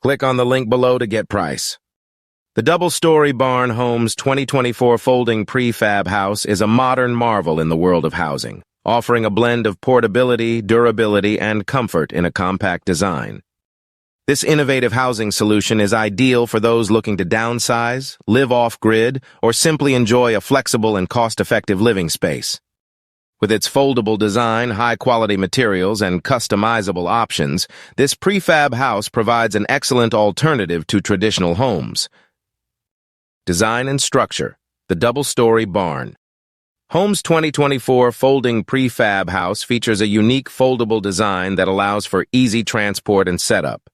Click on the link below to get price. The Double-Storey Barn Homes 2024 folding prefab house is a modern marvel in the world of housing, offering a blend of portability, durability, and comfort in a compact design. This innovative housing solution is ideal for those looking to downsize, live off-grid, or simply enjoy a flexible and cost-effective living space. With its foldable design, high-quality materials, and customizable options, this prefab house provides an excellent alternative to traditional homes. Design and structure: the Double-Storey Barn. Homes 2024 folding prefab house features a unique foldable design that allows for easy transport and setup.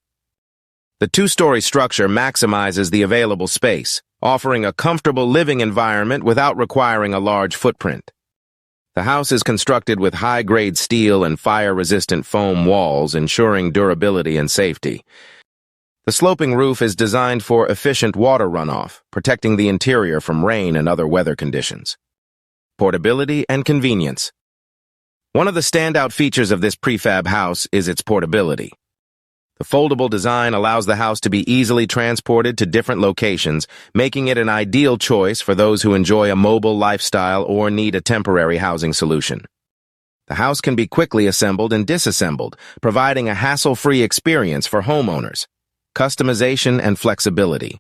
The two-story structure maximizes the available space, offering a comfortable living environment without requiring a large footprint. The house is constructed with high-grade steel and fire-resistant foam walls, ensuring durability and safety. The sloping roof is designed for efficient water runoff, protecting the interior from rain and other weather conditions. Portability and convenience. One of the standout features of this prefab house is its portability. The foldable design allows the house to be easily transported to different locations, making it an ideal choice for those who enjoy a mobile lifestyle or need a temporary housing solution. The house can be quickly assembled and disassembled, providing a hassle-free experience for homeowners. Customization and flexibility.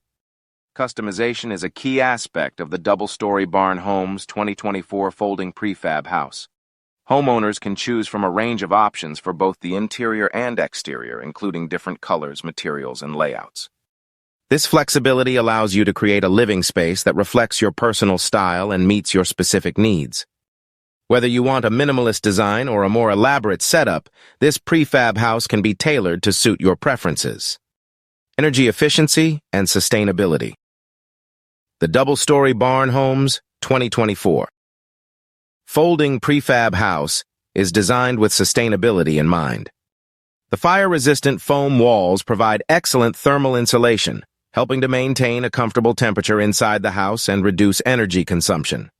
Customization is a key aspect of the Double-Storey Barn Homes 2024 folding prefab house. Homeowners can choose from a range of options for both the interior and exterior, including different colors, materials, and layouts. This flexibility allows you to create a living space that reflects your personal style and meets your specific needs. Whether you want a minimalist design or a more elaborate setup, this prefab house can be tailored to suit your preferences. Energy efficiency and sustainability. The Double-Storey Barn Homes 2024 folding prefab house is designed with sustainability in mind. The fire-resistant foam walls provide excellent thermal insulation, helping to maintain a comfortable temperature inside the house and reduce energy consumption.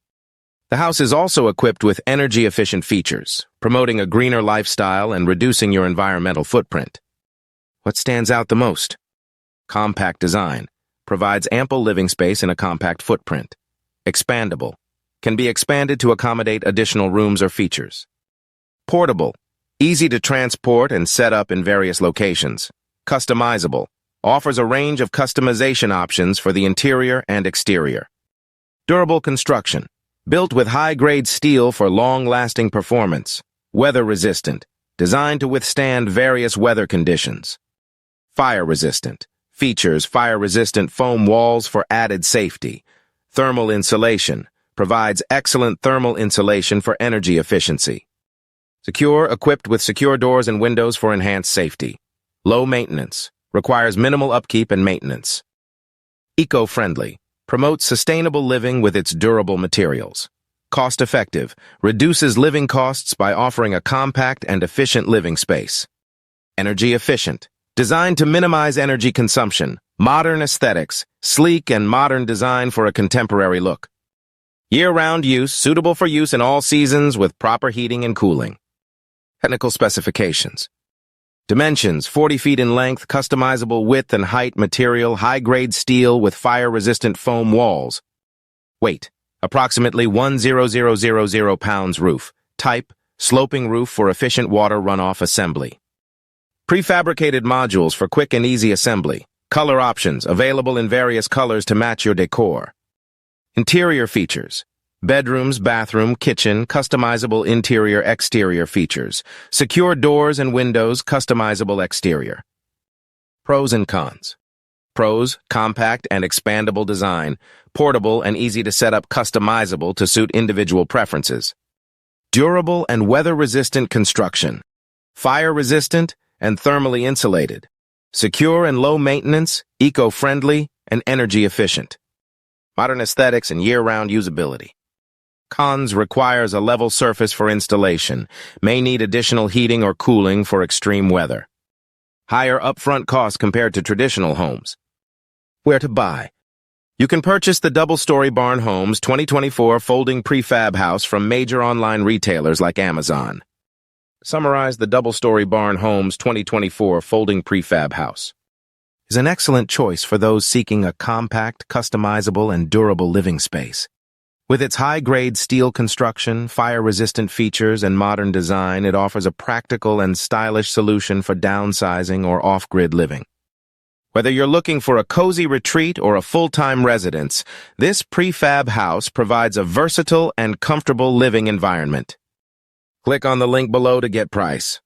The house is also equipped with energy-efficient features, promoting a greener lifestyle and reducing your environmental footprint. What stands out the most? Compact design provides ample living space in a compact footprint. Expandable can be expanded to accommodate additional rooms or features. Portable, easy to transport and set up in various locations. Customizable, offers a range of customization options for the interior and exterior. Durable construction, built with high-grade steel for long-lasting performance. Weather-resistant, designed to withstand various weather conditions. Fire-resistant, features fire-resistant foam walls for added safety. Thermal insulation, provides excellent thermal insulation for energy efficiency. Secure, equipped with secure doors and windows for enhanced safety. Low maintenance, requires minimal upkeep and maintenance. Eco-friendly, promotes sustainable living with its durable materials. Cost-effective, reduces living costs by offering a compact and efficient living space. Energy efficient, designed to minimize energy consumption. Modern aesthetics, sleek and modern design for a contemporary look. Year-round use, suitable for use in all seasons with proper heating and cooling. Technical specifications. Dimensions: 40 feet in length, customizable width and height material, high-grade steel with fire-resistant foam walls. Weight: approximately 1,000 pounds. Roof type: sloping roof for efficient water runoff assembly. Prefabricated modules for quick and easy assembly. Color options available in various colors to match your decor. Interior features: bedrooms, bathroom, kitchen, customizable interior-exterior features, secure doors and windows, customizable exterior. Pros and cons. Pros: compact and expandable design, portable and easy to set up, customizable to suit individual preferences. Durable and weather-resistant construction, fire-resistant and thermally insulated, secure and low maintenance, eco-friendly and energy efficient. Modern aesthetics and year-round usability. Cons: requires a level surface for installation, may need additional heating or cooling for extreme weather. Higher upfront costs compared to traditional homes. Where to buy? You can purchase the Double-Storey Barn Homes 2024 folding prefab house from major online retailers like Amazon. Summarize the Double-Storey Barn Homes 2024 folding prefab house. is an excellent choice for those seeking a compact, customizable, and durable living space. With its high-grade steel construction, fire-resistant features, and modern design, it offers a practical and stylish solution for downsizing or off-grid living. Whether you're looking for a cozy retreat or a full-time residence, this prefab house provides a versatile and comfortable living environment. Click on the link below to get price.